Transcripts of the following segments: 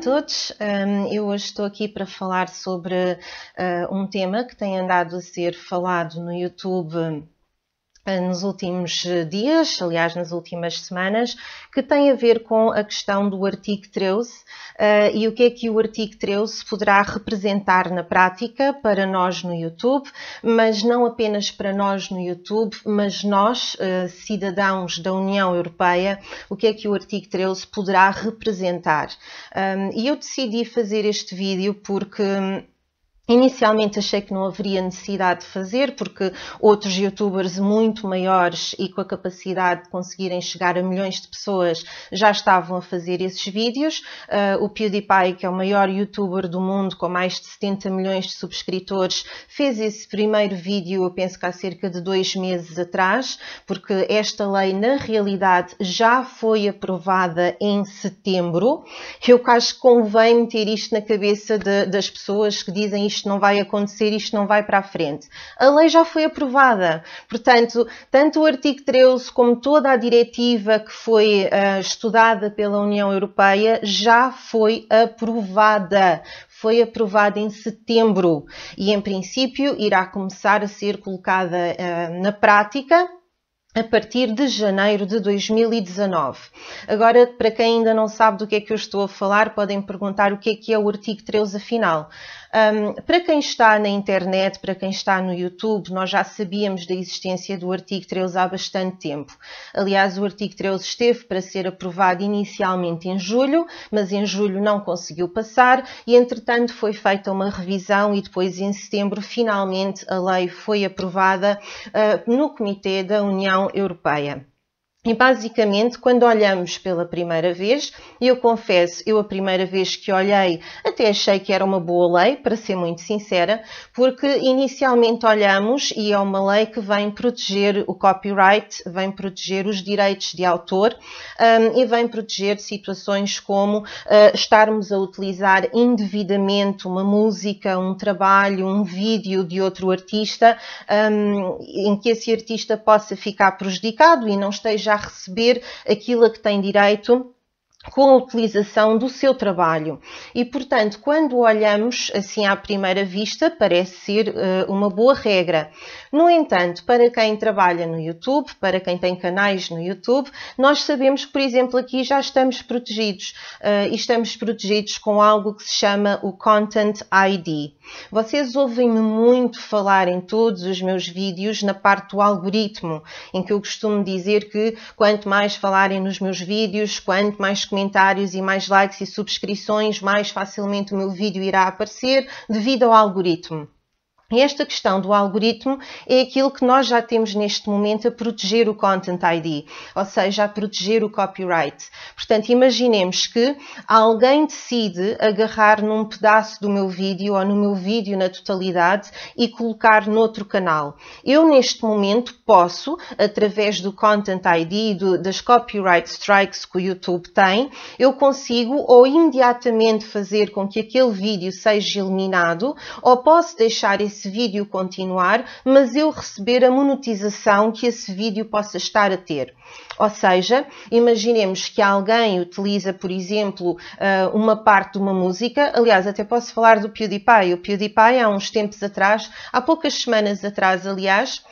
todos, eu hoje estou aqui para falar sobre um tema que tem andado a ser falado no YouTube nos últimos dias, aliás nas últimas semanas, que tem a ver com a questão do artigo 13 e o que é que o artigo 13 poderá representar na prática para nós no YouTube, mas não apenas para nós no YouTube, mas nós, cidadãos da União Europeia, o que é que o artigo 13 poderá representar. E eu decidi fazer este vídeo porque inicialmente achei que não haveria necessidade de fazer, porque outros youtubers muito maiores e com a capacidade de conseguirem chegar a milhões de pessoas já estavam a fazer esses vídeos. O PewDiePie, que é o maior youtuber do mundo, com mais de 70 milhões de subscritores, fez esse primeiro vídeo, eu penso que há cerca de 2 meses atrás, porque esta lei na realidade já foi aprovada em setembro. Eu acho que convém meter isto na cabeça das pessoas que dizem isto não vai acontecer, isto não vai para a frente. A lei já foi aprovada, portanto, tanto o artigo 13 como toda a diretiva que foi estudada pela União Europeia já foi aprovada. Foi aprovada em setembro e, em princípio, irá começar a ser colocada na prática a partir de janeiro de 2019. Agora, para quem ainda não sabe do que é que eu estou a falar, podem perguntar o que é o artigo 13 afinal. Para quem está na internet, para quem está no YouTube, nós já sabíamos da existência do artigo 13 há bastante tempo. Aliás, o artigo 13 esteve para ser aprovado inicialmente em julho, mas em julho não conseguiu passar e, entretanto, foi feita uma revisão e depois, em setembro, finalmente a lei foi aprovada no Comitê da União Europeia. E basicamente, quando olhamos pela primeira vez, eu confesso, eu a primeira vez que olhei até achei que era uma boa lei, para ser muito sincera, porque inicialmente olhamos e é uma lei que vem proteger o copyright, vem proteger os direitos de autor e vem proteger situações como estarmos a utilizar indevidamente uma música, um trabalho, um vídeo de outro artista, em que esse artista possa ficar prejudicado e não esteja a receber aquilo a que tem direito com a utilização do seu trabalho. E, portanto, quando olhamos assim à primeira vista, parece ser uma boa regra. No entanto, para quem trabalha no YouTube, para quem tem canais no YouTube, nós sabemos que, por exemplo, aqui já estamos protegidos. E estamos protegidos com algo que se chama o Content ID. Vocês ouvem-me muito falar em todos os meus vídeos na parte do algoritmo, em que eu costumo dizer que quanto mais falarem nos meus vídeos, quanto mais comentários e mais likes e subscrições, mais facilmente o meu vídeo irá aparecer devido ao algoritmo. E esta questão do algoritmo é aquilo que nós já temos neste momento a proteger o Content ID, ou seja, a proteger o copyright. Portanto, imaginemos que alguém decide agarrar num pedaço do meu vídeo ou no meu vídeo na totalidade e colocar noutro canal. Eu, neste momento, posso, através do Content ID, das copyright strikes que o YouTube tem, eu consigo ou imediatamente fazer com que aquele vídeo seja eliminado, ou posso deixar esse vídeo continuar, mas eu receber a monetização que esse vídeo possa estar a ter. Ou seja, imaginemos que alguém utiliza, por exemplo, uma parte de uma música. Aliás, até posso falar do PewDiePie. O PewDiePie, há uns tempos atrás, há poucas semanas atrás, aliás,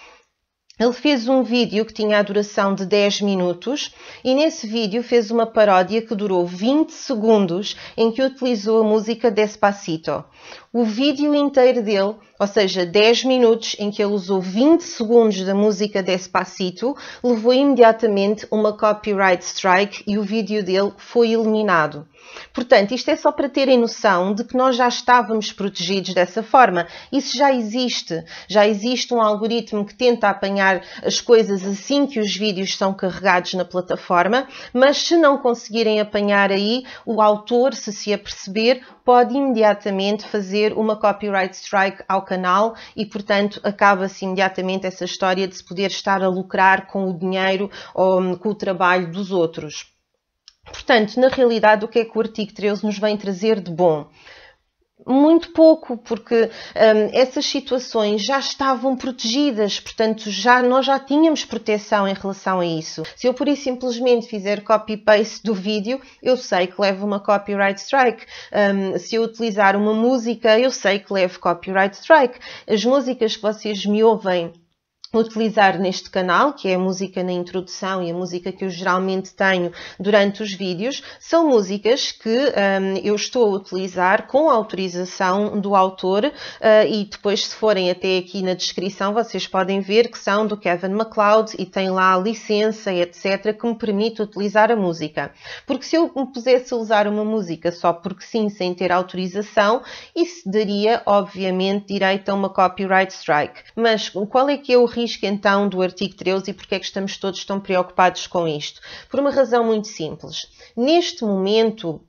ele fez um vídeo que tinha a duração de 10 minutos e nesse vídeo fez uma paródia que durou 20 segundos em que utilizou a música Despacito. O vídeo inteiro dele, ou seja, 10 minutos em que ele usou 20 segundos da música Despacito, levou imediatamente uma copyright strike e o vídeo dele foi eliminado. Portanto, isto é só para terem noção de que nós já estávamos protegidos dessa forma. Isso já existe. Já existe um algoritmo que tenta apanhar as coisas assim que os vídeos são carregados na plataforma, mas se não conseguirem apanhar aí, o autor, se se aperceber, pode imediatamente fazer uma copyright strike ao canal e, portanto, acaba-se imediatamente essa história de se poder estar a lucrar com o dinheiro ou com o trabalho dos outros. Portanto, na realidade, o que é que o artigo 13 nos vem trazer de bom? Muito pouco, porque essas situações já estavam protegidas, portanto nós já tínhamos proteção em relação a isso. Se eu pura e simplesmente fizer copy-paste do vídeo, eu sei que levo uma copyright strike. Se eu utilizar uma música, eu sei que levo copyright strike. As músicas que vocês me ouvem utilizar neste canal, que é a música na introdução e a música que eu geralmente tenho durante os vídeos, são músicas que eu estou a utilizar com a autorização do autor e depois, se forem até aqui na descrição, vocês podem ver que são do Kevin MacLeod e tem lá a licença, etc., que me permite utilizar a música. Porque se eu me pusesse a usar uma música só porque sim, sem ter autorização, isso daria, obviamente, direito a uma copyright strike. Mas qual é que é o risco então do artigo 13 e porque é que estamos todos tão preocupados com isto? Por uma razão muito simples. Neste momento,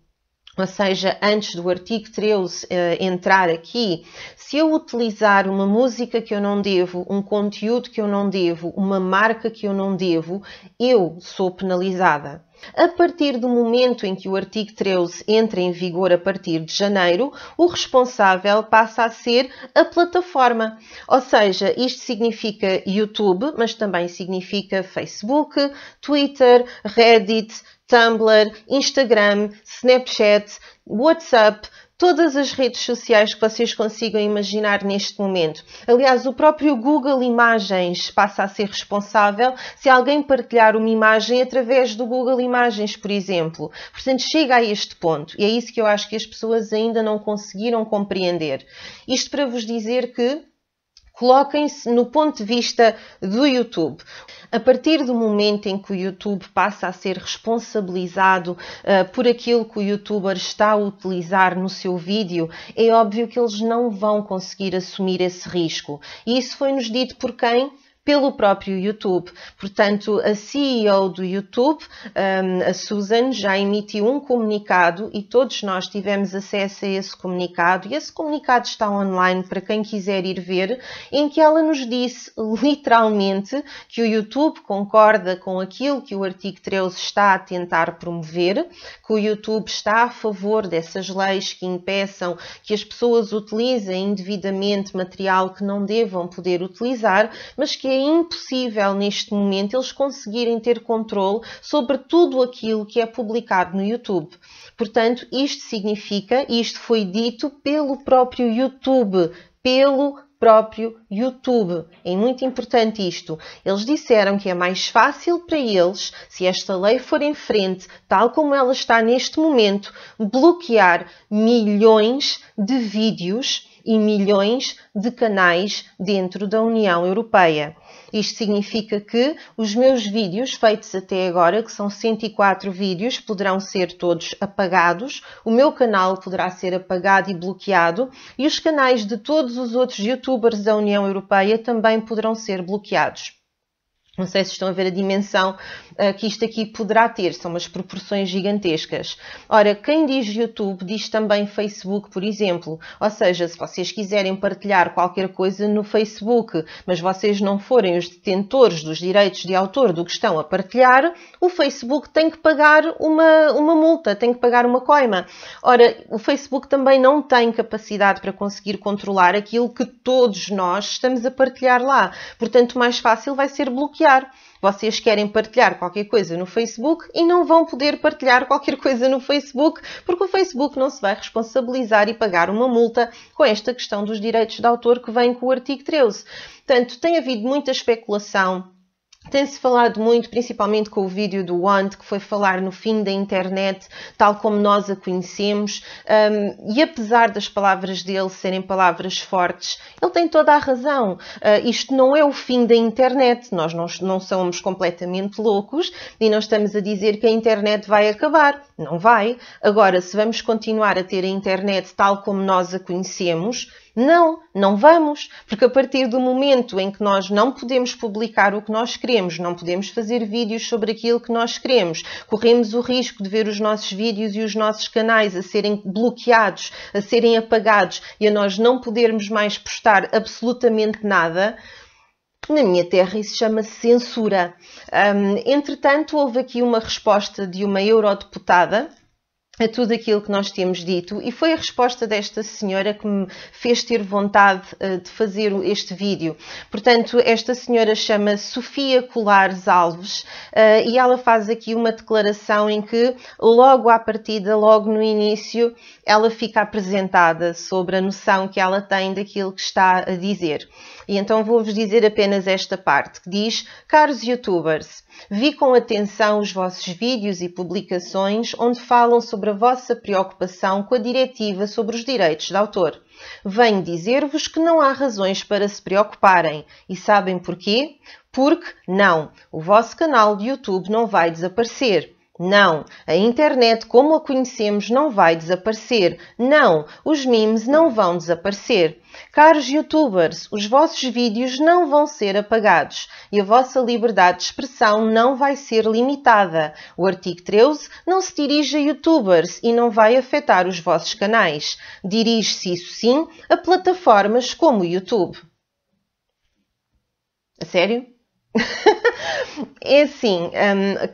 ou seja, antes do artigo 13 entrar aqui, se eu utilizar uma música que eu não devo, um conteúdo que eu não devo, uma marca que eu não devo, eu sou penalizada. A partir do momento em que o artigo 13 entra em vigor a partir de janeiro, o responsável passa a ser a plataforma. Ou seja, isto significa YouTube, mas também significa Facebook, Twitter, Reddit, Tumblr, Instagram, Snapchat, WhatsApp, todas as redes sociais que vocês consigam imaginar neste momento. Aliás, o próprio Google Imagens passa a ser responsável se alguém partilhar uma imagem através do Google Imagens, por exemplo. Portanto, chega a este ponto. E é isso que eu acho que as pessoas ainda não conseguiram compreender. Isto para vos dizer que coloquem-se no ponto de vista do YouTube. A partir do momento em que o YouTube passa a ser responsabilizado por aquilo que o YouTuber está a utilizar no seu vídeo, é óbvio que eles não vão conseguir assumir esse risco. E isso foi-nos dito por quem? Pelo próprio YouTube. Portanto, a CEO do YouTube, a Susan, já emitiu um comunicado e todos nós tivemos acesso a esse comunicado e esse comunicado está online para quem quiser ir ver, em que ela nos disse literalmente que o YouTube concorda com aquilo que o artigo 13 está a tentar promover, que o YouTube está a favor dessas leis que impeçam que as pessoas utilizem indevidamente material que não devam poder utilizar, mas que é impossível neste momento eles conseguirem ter controle sobre tudo aquilo que é publicado no YouTube. Portanto, isto significa, e isto foi dito pelo próprio YouTube, É muito importante isto. Eles disseram que é mais fácil para eles, se esta lei for em frente, tal como ela está neste momento, bloquear milhões de vídeos e milhões de canais dentro da União Europeia. Isto significa que os meus vídeos feitos até agora, que são 104 vídeos, poderão ser todos apagados, o meu canal poderá ser apagado e bloqueado e os canais de todos os outros youtubers da União Europeia também poderão ser bloqueados. Não sei se estão a ver a dimensão que isto aqui poderá ter, são umas proporções gigantescas. Ora, quem diz YouTube diz também Facebook, por exemplo. Ou seja, se vocês quiserem partilhar qualquer coisa no Facebook, mas vocês não forem os detentores dos direitos de autor do que estão a partilhar, o Facebook tem que pagar uma multa, tem que pagar uma coima. Ora, o Facebook também não tem capacidade para conseguir controlar aquilo que todos nós estamos a partilhar lá. Portanto, o mais fácil vai ser bloquear. Vocês querem partilhar qualquer coisa no Facebook e não vão poder partilhar qualquer coisa no Facebook porque o Facebook não se vai responsabilizar e pagar uma multa com esta questão dos direitos de autor que vem com o artigo 13. Portanto, tem havido muita especulação. Tem-se falado muito, principalmente com o vídeo do Want, que foi falar no fim da internet, tal como nós a conhecemos, e apesar das palavras dele serem palavras fortes, ele tem toda a razão. Isto não é o fim da internet, nós não somos completamente loucos e não estamos a dizer que a internet vai acabar. Não vai. Agora, se vamos continuar a ter a internet tal como nós a conhecemos, não vamos, porque a partir do momento em que nós não podemos publicar o que nós queremos, não podemos fazer vídeos sobre aquilo que nós queremos, corremos o risco de ver os nossos vídeos e os nossos canais a serem bloqueados, a serem apagados e a nós não podermos mais postar absolutamente nada. Na minha terra isso chama-se censura. Entretanto, houve aqui uma resposta de uma eurodeputada a tudo aquilo que nós temos dito, e foi a resposta desta senhora que me fez ter vontade de fazer este vídeo. Portanto, esta senhora chama-se Sofia Colares Alves e ela faz aqui uma declaração em que logo à partida, logo no início, ela fica apresentada sobre a noção que ela tem daquilo que está a dizer. E então vou-vos dizer apenas esta parte, que diz: caros youtubers, vi com atenção os vossos vídeos e publicações onde falam sobre a vossa preocupação com a diretiva sobre os direitos de autor. Venho dizer-vos que não há razões para se preocuparem. E sabem porquê? Porque não, o vosso canal de YouTube não vai desaparecer. Não, a internet como a conhecemos não vai desaparecer. Não, os memes não vão desaparecer. Caros youtubers, os vossos vídeos não vão ser apagados e a vossa liberdade de expressão não vai ser limitada. O artigo 13 não se dirige a youtubers e não vai afetar os vossos canais. Dirige-se, isso sim, a plataformas como o YouTube. A sério? É assim,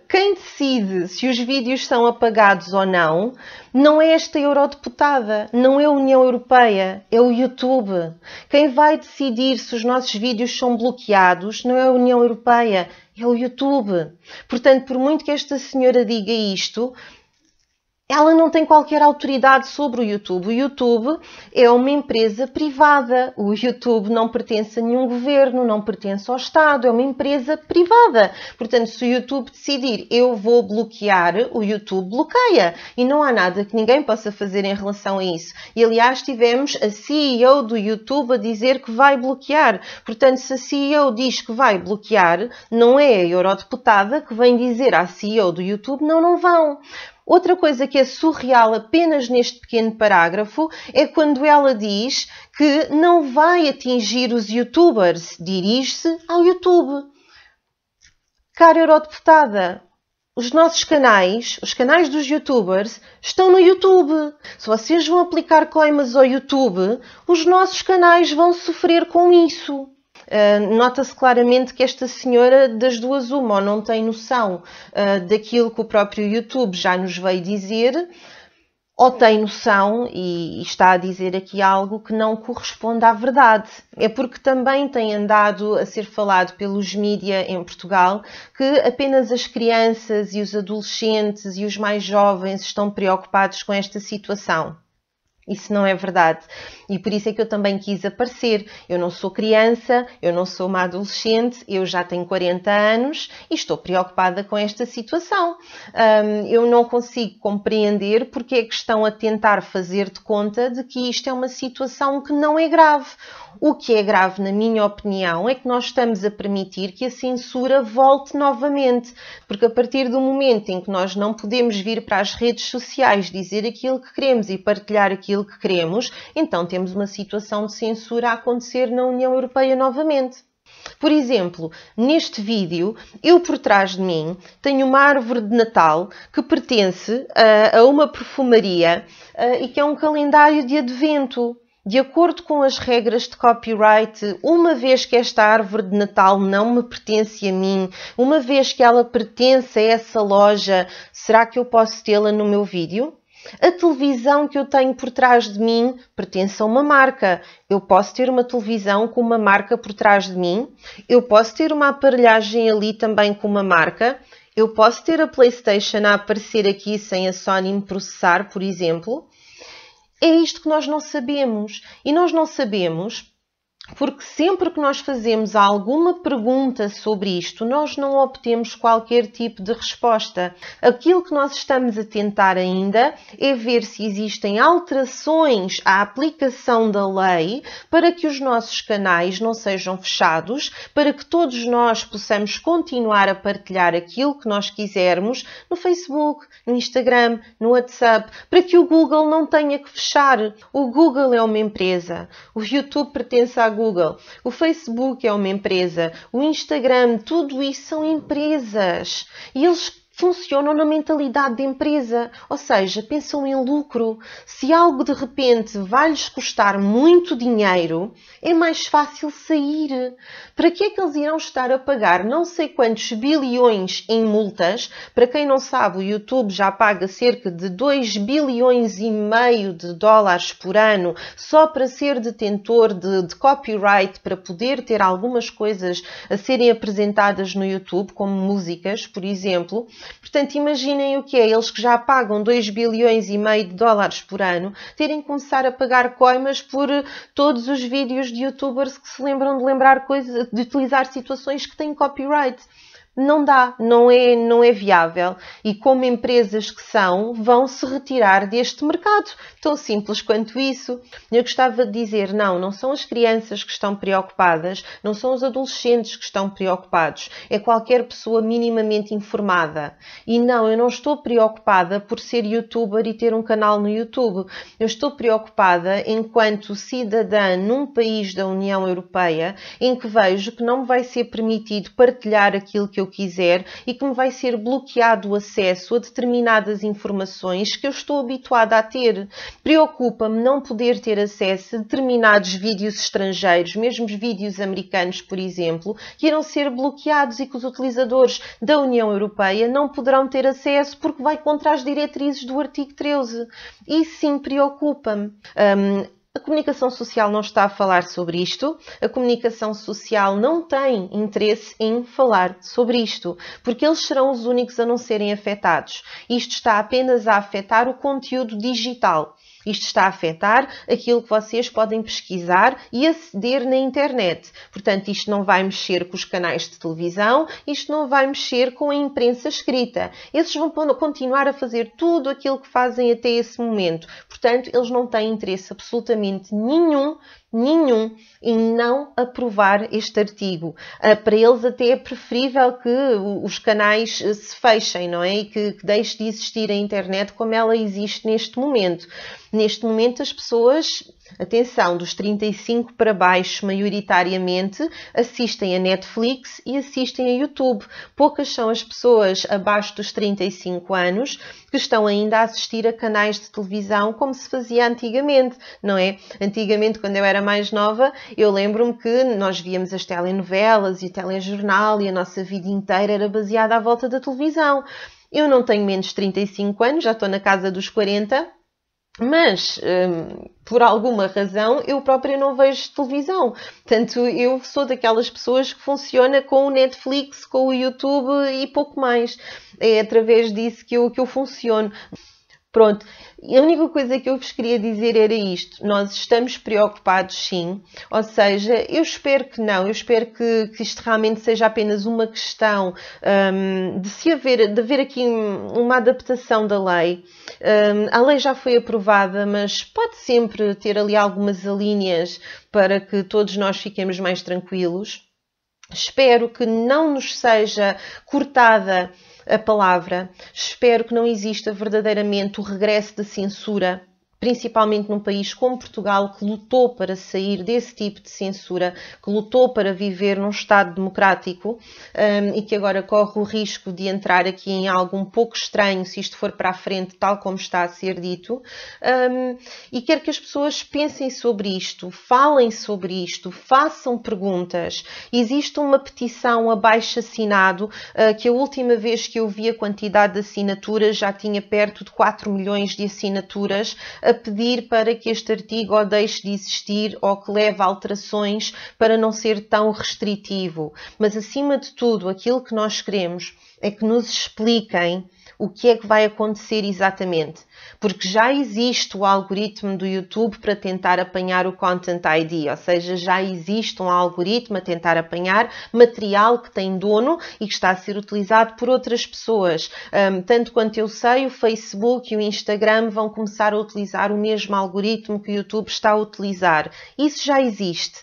quem decide se os vídeos são apagados ou não, não é esta eurodeputada, não é a União Europeia, é o YouTube. Quem vai decidir se os nossos vídeos são bloqueados não é a União Europeia, é o YouTube. Portanto, por muito que esta senhora diga isto, ela não tem qualquer autoridade sobre o YouTube. O YouTube é uma empresa privada. O YouTube não pertence a nenhum governo, não pertence ao Estado, é uma empresa privada. Portanto, se o YouTube decidir eu vou bloquear, o YouTube bloqueia. E não há nada que ninguém possa fazer em relação a isso. E, aliás, tivemos a CEO do YouTube a dizer que vai bloquear. Portanto, se a CEO diz que vai bloquear, não é a eurodeputada que vem dizer à CEO do YouTube não vão. Outra coisa que é surreal apenas neste pequeno parágrafo é quando ela diz que não vai atingir os youtubers, dirige-se ao YouTube. Cara eurodeputada, os nossos canais, os canais dos youtubers, estão no YouTube. Se vocês vão aplicar coimas ao YouTube, os nossos canais vão sofrer com isso. Nota-se claramente que esta senhora, das duas uma, ou não tem noção daquilo que o próprio YouTube já nos veio dizer, ou tem noção e está a dizer aqui algo que não corresponde à verdade. É porque também tem andado a ser falado pelos mídia em Portugal que apenas as crianças e os adolescentes e os mais jovens estão preocupados com esta situação. Isso não é verdade. E por isso é que eu também quis aparecer. Eu não sou criança, eu não sou uma adolescente, eu já tenho 40 anos e estou preocupada com esta situação. Eu não consigo compreender porque é que estão a tentar fazer de conta de que isto é uma situação que não é grave. O que é grave, na minha opinião, é que nós estamos a permitir que a censura volte novamente. Porque a partir do momento em que nós não podemos vir para as redes sociais dizer aquilo que queremos e partilhar aquilo que queremos, então temos uma situação de censura a acontecer na União Europeia novamente. Por exemplo, neste vídeo, eu por trás de mim tenho uma árvore de Natal que pertence a uma perfumaria e que é um calendário de advento. De acordo com as regras de copyright, uma vez que esta árvore de Natal não me pertence a mim, uma vez que ela pertence a essa loja, será que eu posso tê-la no meu vídeo? A televisão que eu tenho por trás de mim pertence a uma marca. Eu posso ter uma televisão com uma marca por trás de mim. Eu posso ter uma aparelhagem ali também com uma marca. Eu posso ter a PlayStation a aparecer aqui sem a Sony me processar, por exemplo. É isto que nós não sabemos. E nós não sabemos porque sempre que nós fazemos alguma pergunta sobre isto, nós não obtemos qualquer tipo de resposta. Aquilo que nós estamos a tentar ainda é ver se existem alterações à aplicação da lei para que os nossos canais não sejam fechados, para que todos nós possamos continuar a partilhar aquilo que nós quisermos no Facebook, no Instagram, no WhatsApp, para que o Google não tenha que fechar. O Google é uma empresa, o YouTube pertence à Google, o Facebook é uma empresa, o Instagram, tudo isso são empresas. E eles funcionam na mentalidade de empresa, ou seja, pensam em lucro. Se algo de repente vai-lhes custar muito dinheiro, é mais fácil sair. Para que é que eles irão estar a pagar não sei quantos bilhões em multas? Para quem não sabe, o YouTube já paga cerca de 2 bilhões e meio de dólares por ano só para ser detentor de copyright, para poder ter algumas coisas a serem apresentadas no YouTube, como músicas, por exemplo. Portanto, imaginem o que é, eles que já pagam 2 bilhões e meio de dólares por ano, terem que começar a pagar coimas por todos os vídeos de youtubers que se lembram de de utilizar situações que têm copyright. Não dá, não é viável. E como empresas que são, vão se retirar deste mercado. Tão simples quanto isso. Eu gostava de dizer, não são as crianças que estão preocupadas, não são os adolescentes que estão preocupados, é qualquer pessoa minimamente informada. E não, eu não estou preocupada por ser youtuber e ter um canal no YouTube. Eu estou preocupada enquanto cidadã num país da União Europeia em que vejo que não me vai ser permitido partilhar aquilo que eu quiser e que me vai ser bloqueado o acesso a determinadas informações que eu estou habituada a ter. Preocupa-me não poder ter acesso a determinados vídeos estrangeiros, mesmo os vídeos americanos, por exemplo, que irão ser bloqueados e que os utilizadores da União Europeia não poderão ter acesso porque vai contra as diretrizes do artigo 13. E sim, preocupa-me. A comunicação social não está a falar sobre isto, a comunicação social não tem interesse em falar sobre isto, porque eles serão os únicos a não serem afetados. Isto está apenas a afetar o conteúdo digital. Isto está a afetar aquilo que vocês podem pesquisar e aceder na internet. Portanto, isto não vai mexer com os canais de televisão, isto não vai mexer com a imprensa escrita. Esses vão continuar a fazer tudo aquilo que fazem até esse momento. Portanto, eles não têm interesse absolutamente nenhum em não aprovar este artigo. Para eles até é preferível que os canais se fechem, não é? E que deixe de existir a internet como ela existe neste momento. Neste momento as pessoas, atenção, dos 35 para baixo, maioritariamente, assistem a Netflix e assistem a YouTube. Poucas são as pessoas abaixo dos 35 anos que estão ainda a assistir a canais de televisão como se fazia antigamente, não é? Antigamente, quando eu era mais nova, eu lembro-me que nós víamos as telenovelas e o telejornal e a nossa vida inteira era baseada à volta da televisão. Eu não tenho menos de 35 anos, já estou na casa dos 40, mas, por alguma razão, eu própria não vejo televisão. Portanto, eu sou daquelas pessoas que funciona com o Netflix, com o YouTube e pouco mais. É através disso que eu funciono. Pronto, a única coisa que eu vos queria dizer era isto. Nós estamos preocupados, sim. Ou seja, eu espero que não. Eu espero que isto realmente seja apenas uma questão de haver aqui uma adaptação da lei. A lei já foi aprovada, mas pode sempre ter ali algumas alíneas para que todos nós fiquemos mais tranquilos. Espero que não nos seja cortada a palavra. Espero que não exista verdadeiramente o regresso da censura, principalmente num país como Portugal, que lutou para sair desse tipo de censura, que lutou para viver num Estado democrático e que agora corre o risco de entrar aqui em algo um pouco estranho se isto for para a frente, tal como está a ser dito. E quero que as pessoas pensem sobre isto, falem sobre isto, façam perguntas. Existe uma petição abaixo-assinado que a última vez que eu vi a quantidade de assinaturas já tinha perto de 4 milhões de assinaturas a pedir para que este artigo ou deixe de existir ou que leve a alterações para não ser tão restritivo. Mas, acima de tudo, aquilo que nós queremos é que nos expliquem o que é que vai acontecer exatamente. Porque já existe o algoritmo do YouTube para tentar apanhar o Content ID, ou seja, já existe um algoritmo a tentar apanhar material que tem dono e que está a ser utilizado por outras pessoas. Tanto quanto eu sei, o Facebook e o Instagram vão começar a utilizar o mesmo algoritmo que o YouTube está a utilizar. Isso já existe.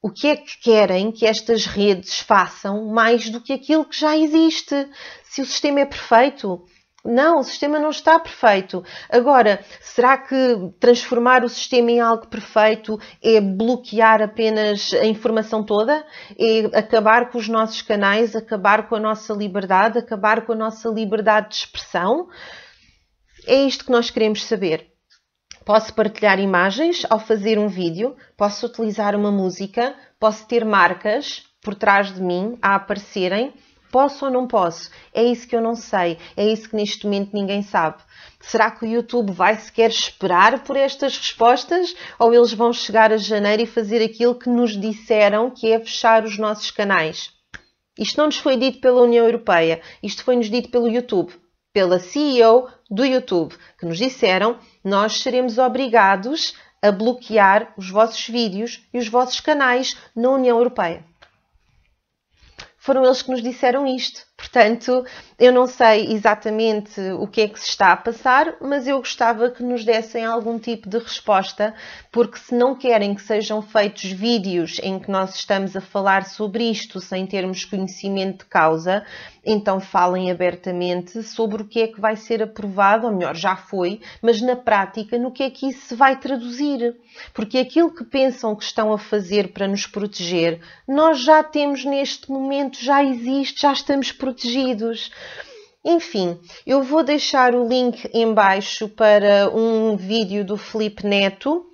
O que é que querem que estas redes façam mais do que aquilo que já existe? Se o sistema é perfeito, Não, o sistema não está perfeito. Agora, será que transformar o sistema em algo perfeito é bloquear apenas a informação toda? É acabar com os nossos canais, acabar com a nossa liberdade, acabar com a nossa liberdade de expressão? É isto que nós queremos saber. Posso partilhar imagens ao fazer um vídeo, posso utilizar uma música, posso ter marcas por trás de mim a aparecerem. Posso ou não posso? É isso que eu não sei. É isso que neste momento ninguém sabe. Será que o YouTube vai sequer esperar por estas respostas? Ou eles vão chegar a janeiro e fazer aquilo que nos disseram, que é fechar os nossos canais? Isto não nos foi dito pela União Europeia. Isto foi-nos dito pelo YouTube. Pela CEO do YouTube, que nos disseram: nós seremos obrigados a bloquear os vossos vídeos e os vossos canais na União Europeia. Foram eles que nos disseram isto. Portanto, eu não sei exatamente o que é que se está a passar, mas eu gostava que nos dessem algum tipo de resposta, porque se não querem que sejam feitos vídeos em que nós estamos a falar sobre isto sem termos conhecimento de causa, então falem abertamente sobre o que é que vai ser aprovado, ou melhor, já foi, mas na prática no que é que isso se vai traduzir. Porque aquilo que pensam que estão a fazer para nos proteger, nós já temos neste momento, já existe, já estamos protegidos. Enfim, eu vou deixar o link em baixo para um vídeo do Filipe Neto,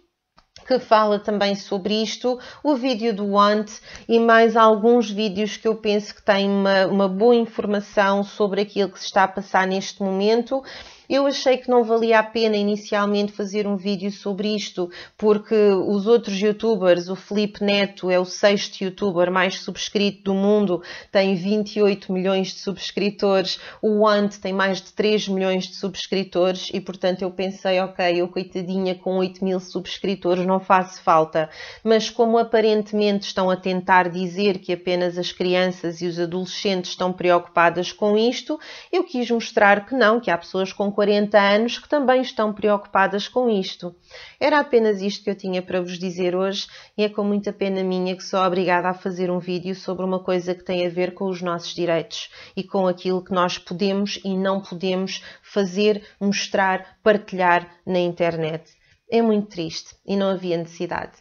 que fala também sobre isto, o vídeo do Want e mais alguns vídeos que eu penso que têm uma boa informação sobre aquilo que se está a passar neste momento. Eu achei que não valia a pena inicialmente fazer um vídeo sobre isto, porque os outros youtubers, o Filipe Neto é o 6º youtuber mais subscrito do mundo, tem 28 milhões de subscritores, o Want tem mais de 3 milhões de subscritores e, portanto, eu pensei, ok, eu coitadinha com 8 mil subscritores não faço falta, mas como aparentemente estão a tentar dizer que apenas as crianças e os adolescentes estão preocupadas com isto, eu quis mostrar que não, que há pessoas com 40 anos que também estão preocupadas com isto. Era apenas isto que eu tinha para vos dizer hoje e é com muita pena minha que sou obrigada a fazer um vídeo sobre uma coisa que tem a ver com os nossos direitos e com aquilo que nós podemos e não podemos fazer, mostrar, partilhar na internet. É muito triste e não havia necessidade.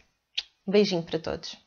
Beijinho para todos.